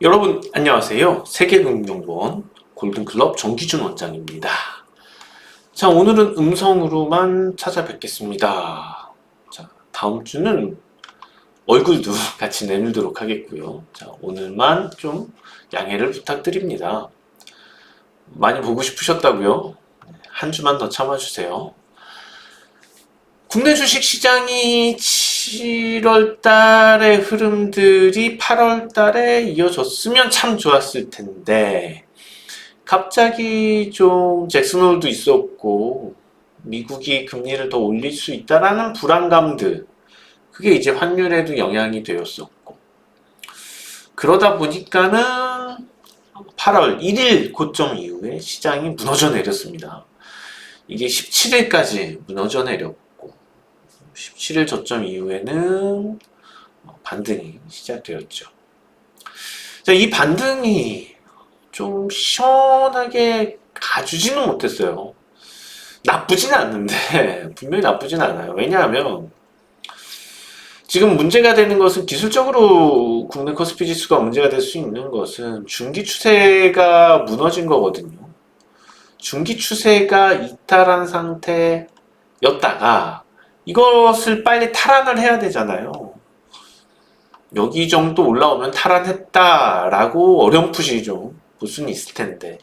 여러분 안녕하세요. 세계금융연구원 골든클럽 정기준 원장입니다. 자, 오늘은 음성으로만 찾아뵙겠습니다. 자, 다음 주는 얼굴도 같이 내밀도록 하겠고요. 자, 오늘만 좀 양해를 부탁드립니다. 많이 보고 싶으셨다고요? 한 주만 더 참아주세요. 국내 주식 시장이 7월 달의 흐름들이 8월 달에 이어졌으면 참 좋았을 텐데, 갑자기 좀 잭슨홀도 있었고, 미국이 금리를 더 올릴 수 있다라는 불안감들, 그게 이제 환율에도 영향이 되었었고, 그러다 보니까는 8월 1일 고점 이후에 시장이 무너져 내렸습니다. 이게 17일까지 무너져 내렸고, 17일 저점 이후에는 반등이 시작되었죠. 자, 이 반등이 좀 시원하게 가주지는 못했어요. 나쁘지는 않는데 분명히 나쁘진 않아요. 왜냐하면 지금 문제가 되는 것은 기술적으로 국내 코스피 지수가 문제가 될 수 있는 것은 중기 추세가 무너진 거거든요. 중기 추세가 이탈한 상태였다가 이것을 빨리 탈환을 해야 되잖아요. 여기 정도 올라오면 탈환했다라고 어렴풋이 좀 볼 수는 있을 텐데.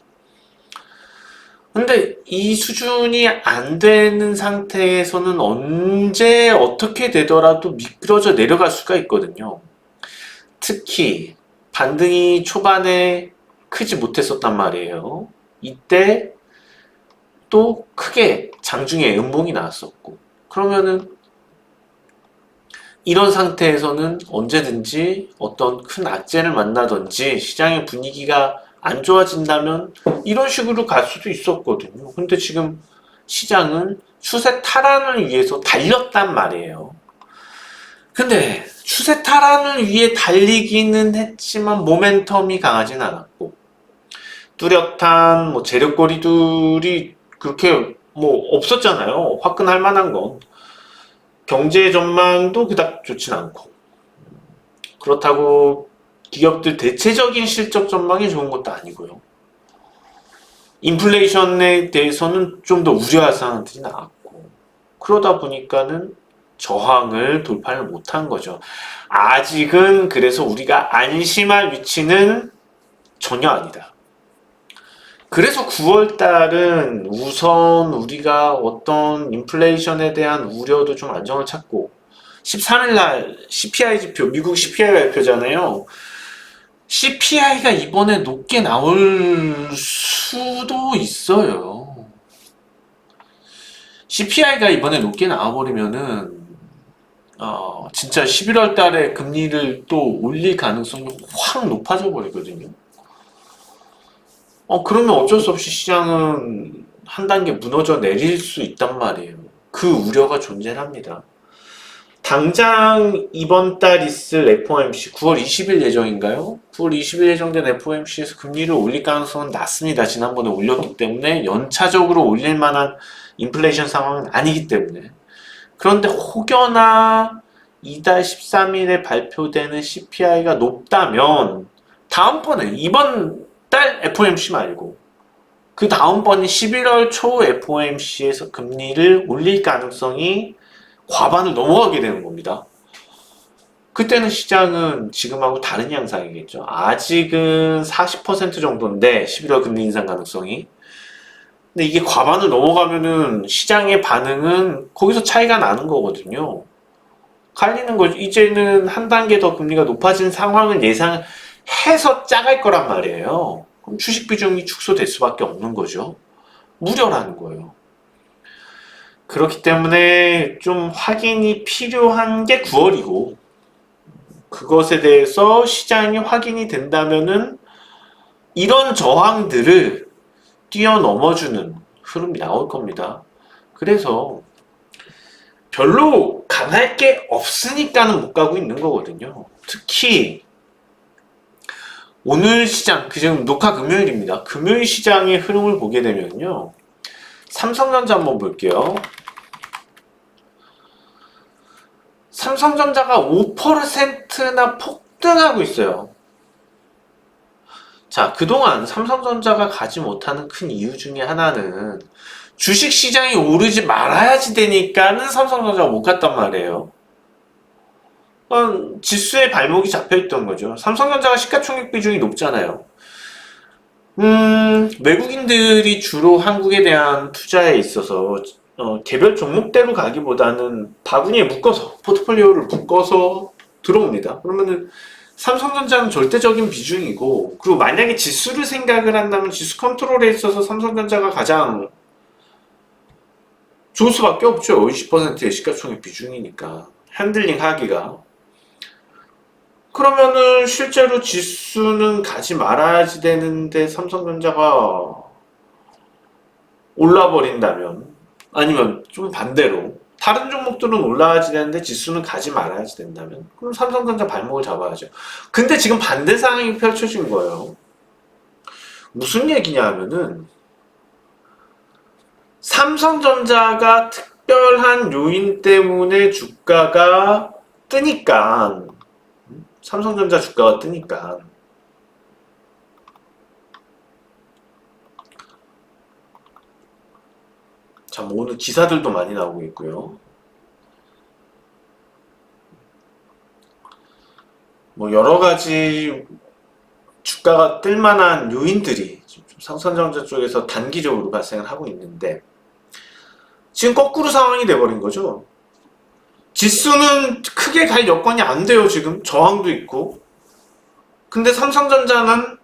근데 이 수준이 안 되는 상태에서는 언제 어떻게 되더라도 미끄러져 내려갈 수가 있거든요. 특히 반등이 초반에 크지 못했었단 말이에요. 이때 또 크게 장중에 음봉이 나왔었고, 그러면은 이런 상태에서는 언제든지 어떤 큰 악재를 만나든지 시장의 분위기가 안 좋아진다면 이런 식으로 갈 수도 있었거든요. 근데 지금 시장은 추세 탈환을 위해서 달렸단 말이에요. 근데 추세 탈환을 위해 달리기는 했지만 모멘텀이 강하진 않았고, 뚜렷한 재력거리들이 그렇게 없었잖아요. 화끈할 만한 건. 경제 전망도 그닥 좋진 않고, 그렇다고 기업들 대체적인 실적 전망이 좋은 것도 아니고요. 인플레이션에 대해서는 좀 더 우려할 사항들이 나왔고, 그러다 보니까는 저항을 돌파를 못한 거죠. 아직은 그래서 우리가 안심할 위치는 전혀 아니다. 그래서 9월 달은 우선 우리가 어떤 인플레이션에 대한 우려도 좀 안정을 찾고, 13일 날 CPI 지표, 미국 CPI 발표잖아요. CPI가 이번에 높게 나올 수도 있어요. CPI가 이번에 높게 나와버리면은 진짜 11월 달에 금리를 또 올릴 가능성이 확 높아져 버리거든요. 그러면 어쩔 수 없이 시장은 한 단계 무너져 내릴 수 있단 말이에요. 그 우려가 존재합니다. 당장 이번 달 있을 FOMC 9월 20일 예정인가요? 9월 20일 예정된 FOMC에서 금리를 올릴 가능성은 낮습니다. 지난번에 올렸기 때문에 연차적으로 올릴 만한 인플레이션 상황은 아니기 때문에. 그런데 혹여나 이달 13일에 발표되는 CPI가 높다면 다음번에 이번 달 FOMC 말고 그 다음번인 11월 초 FOMC에서 금리를 올릴 가능성이 과반을 넘어가게 되는 겁니다. 그때는 시장은 지금하고 다른 양상이겠죠. 아직은 40% 정도인데 11월 금리 인상 가능성이. 근데 이게 과반을 넘어가면은 시장의 반응은 거기서 차이가 나는 거거든요. 갈리는 거죠. 이제는 한 단계 더 금리가 높아진 상황을 예상해서 짜갈 거란 말이에요. 그럼 주식 비중이 축소될 수밖에 없는 거죠. 무료라는 거예요. 그렇기 때문에 좀 확인이 필요한 게 9월이고, 그것에 대해서 시장이 확인이 된다면은 이런 저항들을 뛰어넘어주는 흐름이 나올 겁니다. 그래서 별로 강할 게 없으니까는 못 가고 있는 거거든요. 특히 오늘 시장, 지금 녹화 금요일입니다. 금요일 시장의 흐름을 보게 되면요. 삼성전자 한번 볼게요. 삼성전자가 5%나 폭등하고 있어요. 자, 그동안 삼성전자가 가지 못하는 큰 이유 중에 하나는 주식시장이 오르지 말아야지 되니까는 삼성전자가 못 갔단 말이에요. 지수에 발목이 잡혀있던 거죠. 삼성전자가 시가총액 비중이 높잖아요. 외국인들이 주로 한국에 대한 투자에 있어서 개별 종목대로 가기보다는 바구니에 묶어서 포트폴리오를 묶어서 들어옵니다. 그러면은 삼성전자는 절대적인 비중이고, 그리고 만약에 지수를 생각을 한다면 지수 컨트롤에 있어서 삼성전자가 가장 좋을 수밖에 없죠. 20%의 시가총액 비중이니까 핸들링 하기가. 그러면은 실제로 지수는 가지 말아야지 되는데 삼성전자가 올라버린다면, 아니면 좀 반대로 다른 종목들은 올라야지 되는데 지수는 가지 말아야지 된다면, 그럼 삼성전자 발목을 잡아야죠. 근데 지금 반대 상황이 펼쳐진 거예요. 무슨 얘기냐 하면은 삼성전자가 특별한 요인 때문에 주가가 뜨니까, 삼성전자 주가가 뜨니까 참 오늘 기사들도 많이 나오고 있고요. 뭐 여러 가지 주가가 뜰 만한 요인들이 삼성전자 쪽에서 단기적으로 발생을 하고 있는데, 지금 거꾸로 상황이 돼버린 거죠. 지수는 크게 갈 여건이 안 돼요. 지금 저항도 있고. 근데 삼성전자는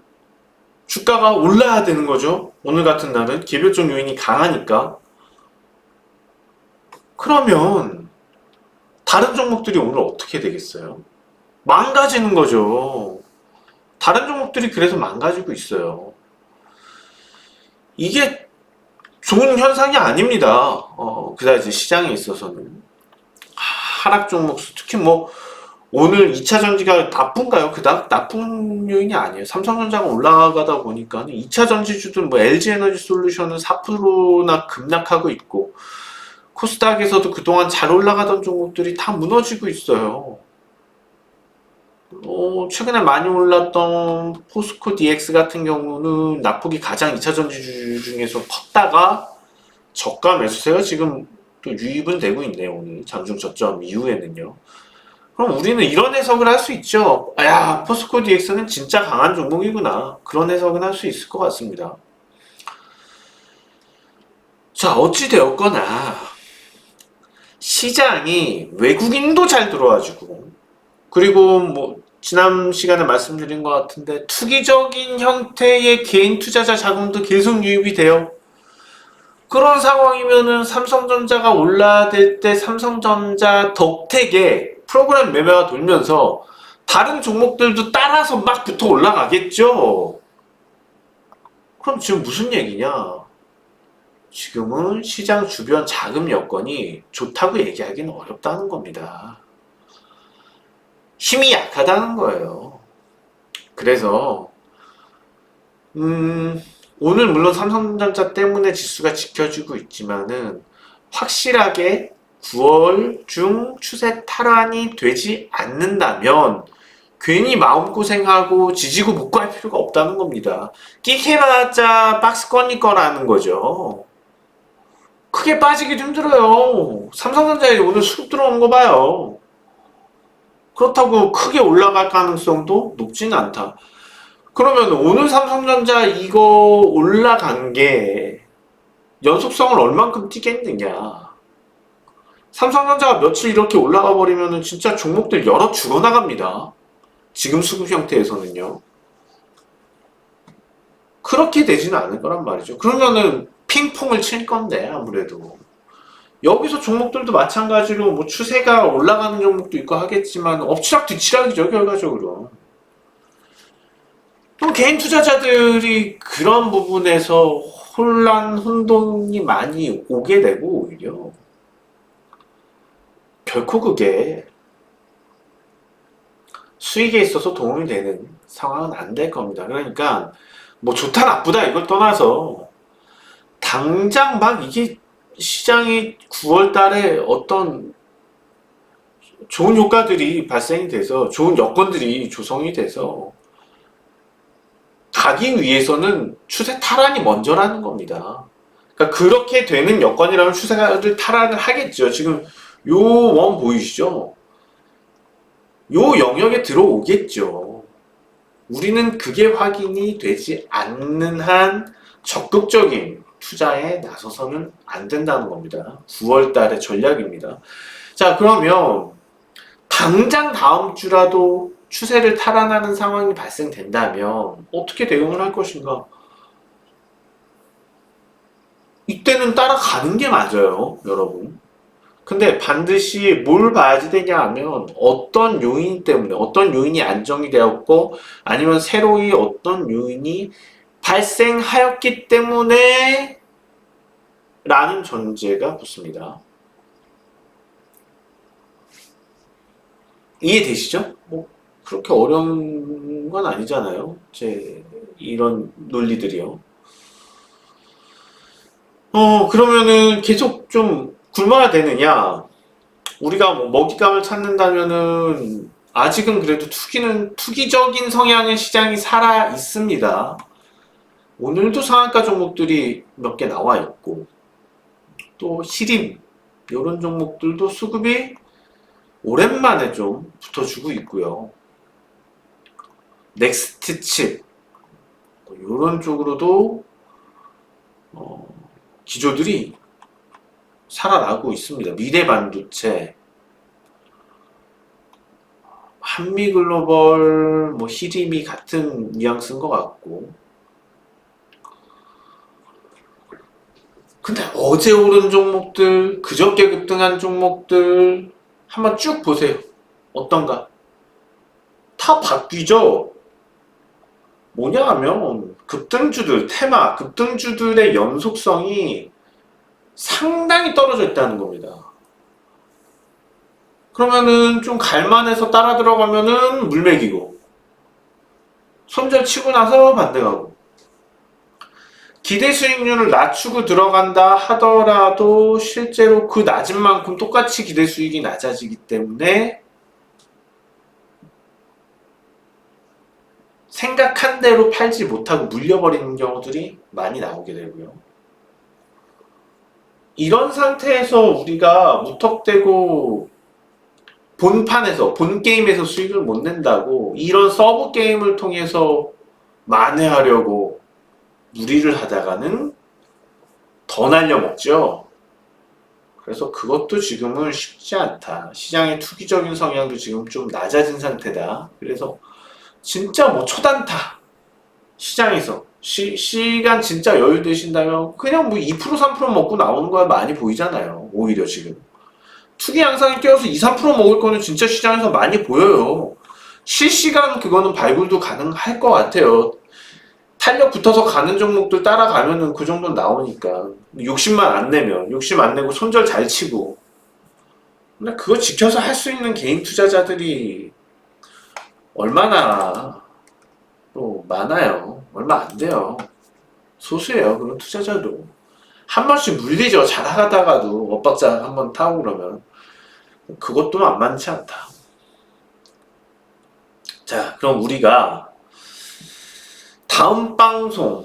주가가 올라야 되는 거죠. 오늘 같은 날은 개별적 요인이 강하니까. 그러면 다른 종목들이 오늘 어떻게 되겠어요? 망가지는 거죠. 다른 종목들이 그래서 망가지고 있어요. 이게 좋은 현상이 아닙니다. 그다지 시장에 있어서는. 하락 종목수, 특히 뭐 오늘 2차 전지가 나쁜가요? 그닥 나쁜 요인이 아니에요. 삼성전자가 올라가다 보니까 2차 전지주들 뭐 LG에너지솔루션은 4%나 급락하고 있고, 코스닥에서도 그동안 잘 올라가던 종목들이 다 무너지고 있어요. 최근에 많이 올랐던 포스코 DX 같은 경우는 낙폭이 가장 2차 전지주 중에서 컸다가 저가 매수세가 지금 또 유입은 되고 있네요. 오늘 장중 저점 이후에는요. 그럼 우리는 이런 해석을 할 수 있죠. 야, 포스코 DX는 진짜 강한 종목이구나. 그런 해석은 할 수 있을 것 같습니다. 자, 어찌되었거나 시장이 외국인도 잘 들어와주고, 그리고 뭐 지난 시간에 말씀드린 것 같은데 투기적인 형태의 개인 투자자 자금도 계속 유입이 돼요. 그런 상황이면은 삼성전자가 올라야 될 때 삼성전자 덕택에 프로그램 매매가 돌면서 다른 종목들도 따라서 막 붙어 올라가겠죠. 그럼 지금 무슨 얘기냐? 지금은 시장 주변 자금 여건이 좋다고 얘기하기는 어렵다는 겁니다. 힘이 약하다는 거예요. 그래서 오늘 물론 삼성전자 때문에 지수가 지켜지고 있지만은 확실하게 9월 중 추세 탈환이 되지 않는다면 괜히 마음고생하고 지지고 볶고 할 필요가 없다는 겁니다. 끼해봤자 박스권일 거라는 거죠. 크게 빠지기도 힘들어요. 삼성전자에 오늘 수급 들어오는 거 봐요. 그렇다고 크게 올라갈 가능성도 높지는 않다. 그러면 오늘 삼성전자 이거 올라간 게 연속성을 얼만큼 띄겠느냐. 삼성전자가 며칠 이렇게 올라가 버리면 진짜 종목들 여러 죽어나갑니다. 지금 수급 형태에서는요. 그렇게 되지는 않을 거란 말이죠. 그러면은 핑퐁을 칠 건데 아무래도. 여기서 종목들도 마찬가지로 뭐 추세가 올라가는 종목도 있고 하겠지만 엎치락뒤치락이죠 결과적으로. 그럼 개인 투자자들이 그런 부분에서 혼란, 혼동이 많이 오게 되고 오히려 결코 그게 수익에 있어서 도움이 되는 상황은 안 될 겁니다. 그러니까 뭐 좋다 나쁘다 이걸 떠나서 당장 막 이게 시장이 9월 달에 어떤 좋은 효과들이 발생이 돼서 좋은 여건들이 조성이 돼서 가기 위해서는 추세 탈환이 먼저라는 겁니다. 그러니까 그렇게 되는 여건이라면 추세를 탈환을 하겠죠. 지금 요 원 보이시죠? 요 영역에 들어오겠죠. 우리는 그게 확인이 되지 않는 한 적극적인 투자에 나서서는 안 된다는 겁니다. 9월 달의 전략입니다. 자, 그러면 당장 다음 주라도 추세를 탈환하는 상황이 발생된다면 어떻게 대응을 할 것인가? 이때는 따라가는 게 맞아요, 여러분. 근데 반드시 뭘 봐야지 되냐 하면 어떤 요인 때문에, 어떤 요인이 안정이 되었고 아니면 새로이 어떤 요인이 발생하였기 때문에 라는 전제가 붙습니다. 이해되시죠? 뭐 그렇게 어려운 건 아니잖아요. 제 이런 논리들이요. 그러면은 계속 좀 굶어야 되느냐? 우리가 뭐 먹잇감을 찾는다면은 아직은 그래도 투기적인 성향의 시장이 살아 있습니다. 오늘도 상한가 종목들이 몇 개 나와 있고 또 히림 이런 종목들도 수급이 오랜만에 좀 붙어주고 있고요. 넥스트 칩 이런 쪽으로도 기조들이 살아나고 있습니다. 미래반도체, 한미글로벌, 뭐 히림이 같은 뉘앙스인 것 같고. 근데 어제 오른 종목들, 그저께 급등한 종목들 한번 쭉 보세요. 어떤가? 다 바뀌죠? 뭐냐 하면 급등주들, 테마, 급등주들의 연속성이 상당히 떨어져 있다는 겁니다. 그러면은 좀 갈만해서 따라 들어가면은 물매기고 손절 치고 나서 반대 가고 기대 수익률을 낮추고 들어간다 하더라도 실제로 그 낮은 만큼 똑같이 기대 수익이 낮아지기 때문에 생각한 대로 팔지 못하고 물려버리는 경우들이 많이 나오게 되고요. 이런 상태에서 우리가 무턱대고 본판에서, 본게임에서 수익을 못 낸다고 이런 서브 게임을 통해서 만회하려고 무리를 하다가는 더 날려먹죠. 그래서 그것도 지금은 쉽지 않다. 시장의 투기적인 성향도 지금 좀 낮아진 상태다. 그래서 진짜 뭐 초단타 시장에서 시간 진짜 여유 되신다면 그냥 뭐 2% 3% 먹고 나오는 거야 많이 보이잖아요. 오히려 지금 투기 양상에 껴서 2, 3% 먹을 거는 진짜 시장에서 많이 보여요. 실시간 그거는 발굴도 가능할 것 같아요. 탄력 붙어서 가는 종목들 따라가면은 그 정도는 나오니까 욕심만 안 내면 욕심 안 내고 손절 잘 치고 근데 그거 지켜서 할 수 있는 개인 투자자들이 얼마나 또 많아요. 얼마 안 돼요. 소수예요. 그런 투자자도 한 번씩 물리죠. 잘 하다가도 엇박자 한번 타고 그러면 그것도 만만치 않다. 자, 그럼 우리가 다음 방송,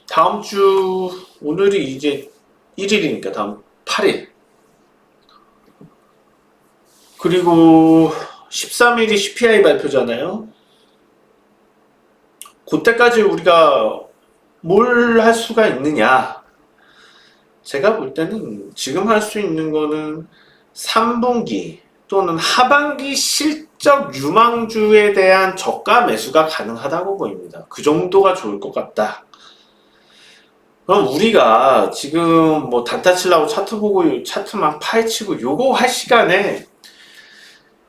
다음 주, 오늘이 이제 1일이니까 다음 8일. 그리고 13일이 CPI 발표잖아요. 그때까지 우리가 뭘 할 수가 있느냐. 제가 볼 때는 지금 할 수 있는 거는 3분기 또는 하반기 실적 유망주에 대한 저가 매수가 가능하다고 보입니다. 그 정도가 좋을 것 같다. 그럼 우리가 지금 뭐 단타 치려고 차트 보고 차트만 파헤치고 요거 할 시간에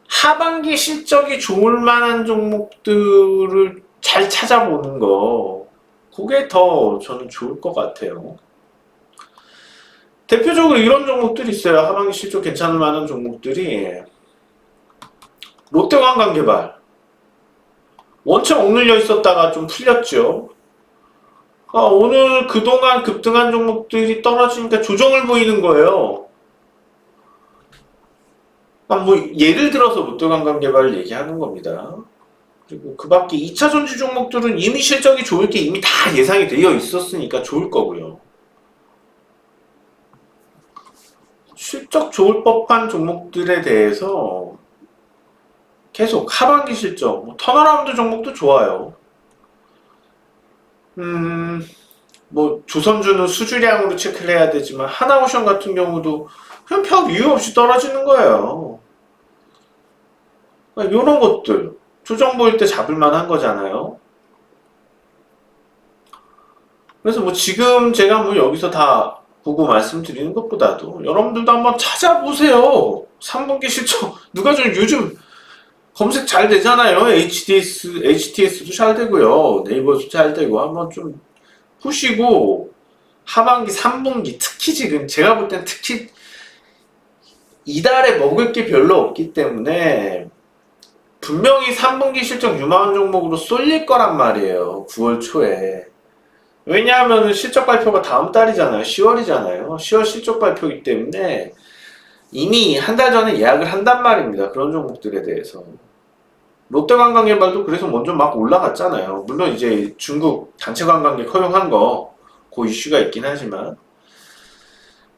하반기 실적이 좋을 만한 종목들을 잘 찾아보는 거 그게 더 저는 좋을 것 같아요. 대표적으로 이런 종목들이 있어요. 하반기 실적 괜찮을 만한 종목들이 롯데관광개발 원체 억눌려 있었다가 좀 풀렸죠. 오늘 그동안 급등한 종목들이 떨어지니까 조정을 보이는 거예요. 뭐 예를 들어서 롯데관광개발을 얘기하는 겁니다. 그리고 그 밖에 2차 전지 종목들은 이미 실적이 좋을 게 이미 다 예상이 되어 있었으니까 좋을 거고요. 실적 좋을 법한 종목들에 대해서 계속 하반기 실적, 뭐 턴어라운드 종목도 좋아요. 뭐 조선주는 수주량으로 체크를 해야 되지만 하나오션 같은 경우도 그냥 별 이유 없이 떨어지는 거예요. 그러니까 이런 것들 조정 보일 때 잡을 만한 거잖아요. 그래서 뭐 지금 제가 뭐 여기서 다 보고 말씀드리는 것보다도 여러분들도 한번 찾아보세요. 3분기 실적 누가 좀 요즘 검색 잘 되잖아요. HTS도 잘 되고요. 네이버도 잘 되고 한번 좀 보시고 하반기 3분기 특히 지금 제가 볼 땐 특히 이달에 먹을 게 별로 없기 때문에 분명히 3분기 실적 유망한 종목으로 쏠릴 거란 말이에요. 9월 초에. 왜냐하면 실적 발표가 다음 달이잖아요. 10월이잖아요. 10월 실적 발표이기 때문에 이미 한 달 전에 예약을 한단 말입니다. 그런 종목들에 대해서. 롯데관광개발도 그래서 먼저 막 올라갔잖아요. 물론 이제 중국 단체 관광객 허용한 거, 그 이슈가 있긴 하지만.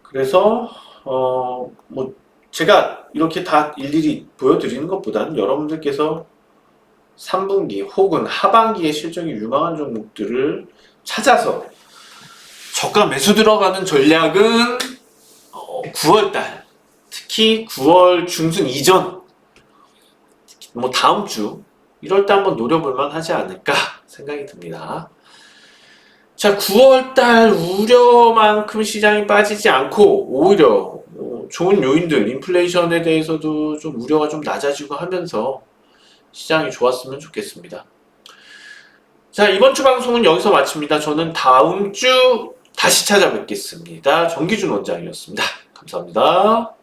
그래서, 뭐, 제가 이렇게 다 일일이 보여드리는 것보다는 여러분들께서 3분기 혹은 하반기에 실적이 유망한 종목들을 찾아서 저가 매수 들어가는 전략은 9월달, 특히 9월 중순 이전, 뭐 다음 주 이럴 때 한번 노려볼만 하지 않을까 생각이 듭니다. 자, 9월달 우려만큼 시장이 빠지지 않고 오히려 좋은 요인들, 인플레이션에 대해서도 좀 우려가 좀 낮아지고 하면서 시장이 좋았으면 좋겠습니다. 자, 이번 주 방송은 여기서 마칩니다. 저는 다음 주 다시 찾아뵙겠습니다. 정기준 원장이었습니다. 감사합니다.